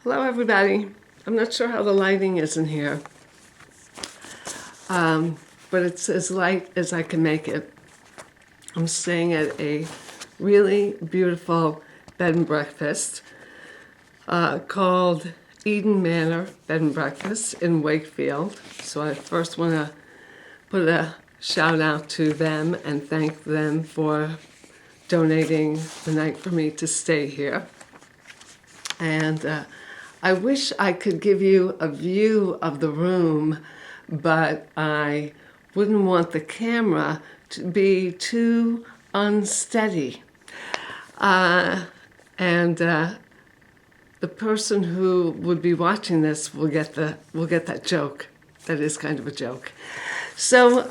Hello, everybody. I'm not sure how the lighting is in here, but it's as light as I can make it. I'm staying at a really beautiful bed and breakfast called Eden Manor Bed and Breakfast in Wakefield. So I first want to put a shout out to them and thank them for donating the night for me to stay here. And I wish I could give you a view of the room, but I wouldn't want the camera to be too unsteady. And the person who would be watching this will get that joke. That is kind of a joke. So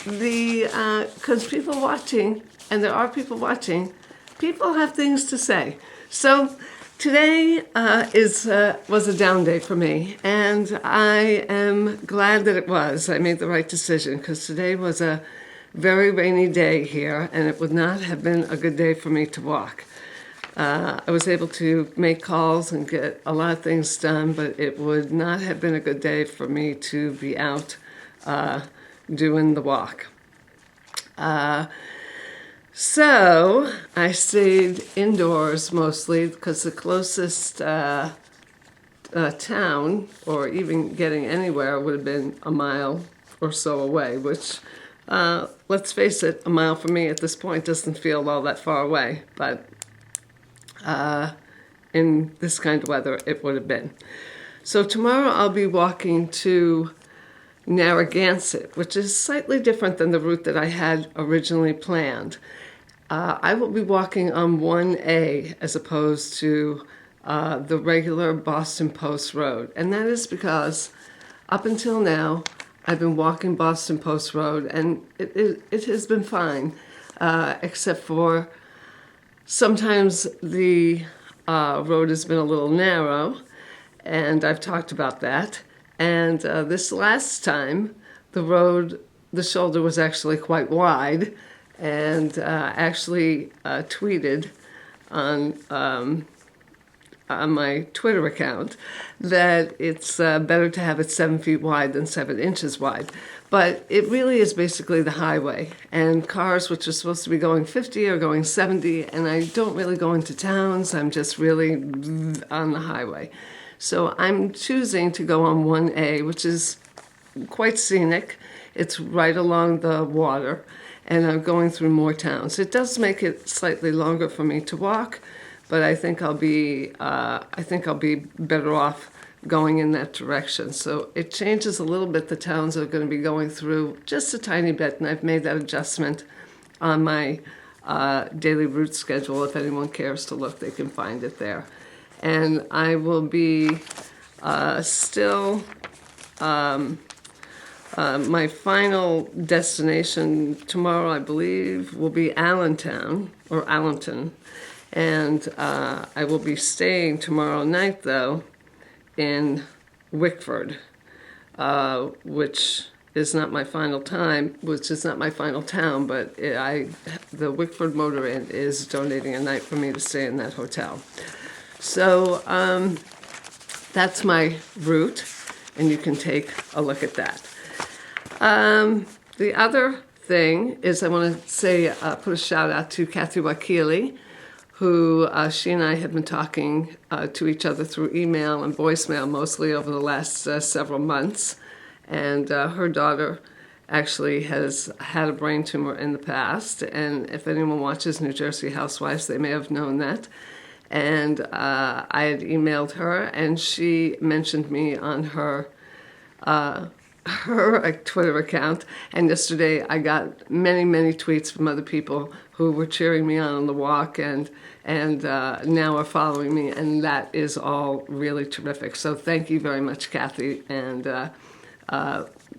because people watching, and there are people watching, people have things to say. So today was a down day for me, and I am glad that it was. I made the right decision because today was a very rainy day here, and it would not have been a good day for me to walk. I was able to make calls and get a lot of things done, but it would not have been a good day for me to be out doing the walk. So I stayed indoors mostly because the closest town, or even getting anywhere, would have been a mile or so away, which, let's face it, a mile for me at this point doesn't feel all that far away, but in this kind of weather it would have been. So tomorrow I'll be walking to Narragansett, which is slightly different than the route that I had originally planned. I will be walking on 1A as opposed to the regular Boston Post Road. And that is because up until now, I've been walking Boston Post Road, and it has been fine, except for sometimes the road has been a little narrow, and I've talked about that. And this last time, the shoulder was actually quite wide, and actually tweeted on my Twitter account that it's better to have it 7 feet wide than 7 inches wide. But it really is basically the highway, and cars which are supposed to be going 50 are going 70, and I don't really go into towns. I'm just really on the highway. So I'm choosing to go on 1A, which is quite scenic. It's right along the water, and I'm going through more towns. It does make it slightly longer for me to walk, but I think I'll be better off going in that direction. So it changes a little bit the towns I'm going to be going through, just a tiny bit, and I've made that adjustment on my daily route schedule. If anyone cares to look, they can find it there. And I will be still. My final destination tomorrow, I believe, will be Allentown, or Allenton. And I will be staying tomorrow night, though, in Wickford, which is not my final town, but the Wickford Motor Inn is donating a night for me to stay in that hotel. So that's my route, and you can take a look at that. The other thing is I want to say, put a shout out to Kathy Wakili, who she and I have been talking to each other through email and voicemail mostly over the last several months. And her daughter actually has had a brain tumor in the past. And if anyone watches New Jersey Housewives, they may have known that. And I had emailed her, and she mentioned me on her Twitter account, and yesterday I got many tweets from other people who were cheering me on the walk and now are following me, and that is all really terrific. So thank you very much, Kathy, and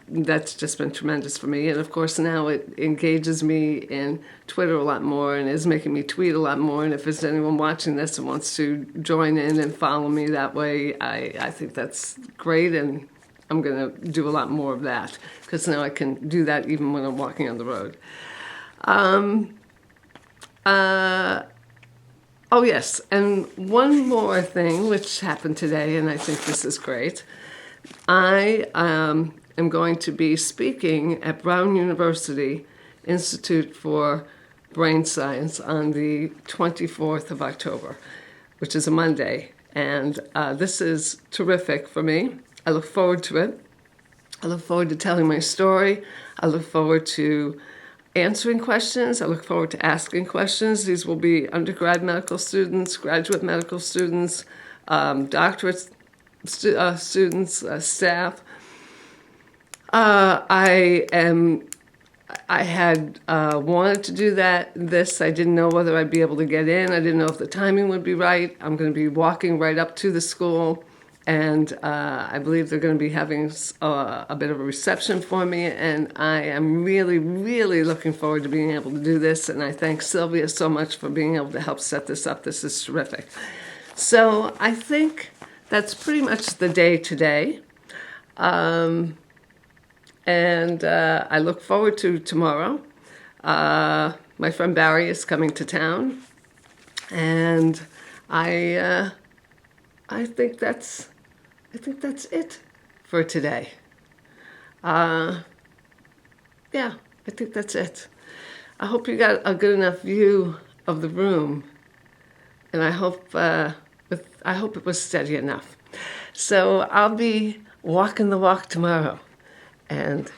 that's just been tremendous for me. And of course now it engages me in Twitter a lot more and is making me tweet a lot more, and if there's anyone watching this and wants to join in and follow me that way, I think that's great, and I'm going to do a lot more of that because now I can do that even when I'm walking on the road. Oh, yes. And one more thing, which happened today, and I think this is great. I am going to be speaking at Brown University Institute for Brain Science on the 24th of October, which is a Monday. And this is terrific for me. I look forward to it. I look forward to telling my story. I look forward to answering questions. I look forward to asking questions. These will be undergrad medical students, graduate medical students, doctorate students, staff. I am. I had wanted to do this. I didn't know whether I'd be able to get in. I didn't know if the timing would be right. I'm going to be walking right up to the school, and I believe they're going to be having a bit of a reception for me. And I am really, really looking forward to being able to do this. And I thank Sylvia so much for being able to help set this up. This is terrific. So I think that's pretty much the day today. And I look forward to tomorrow. My friend Barry is coming to town, and I think that's it for today. Yeah, I think that's it. I hope you got a good enough view of the room, and I hope it was steady enough. So I'll be walking the walk tomorrow. And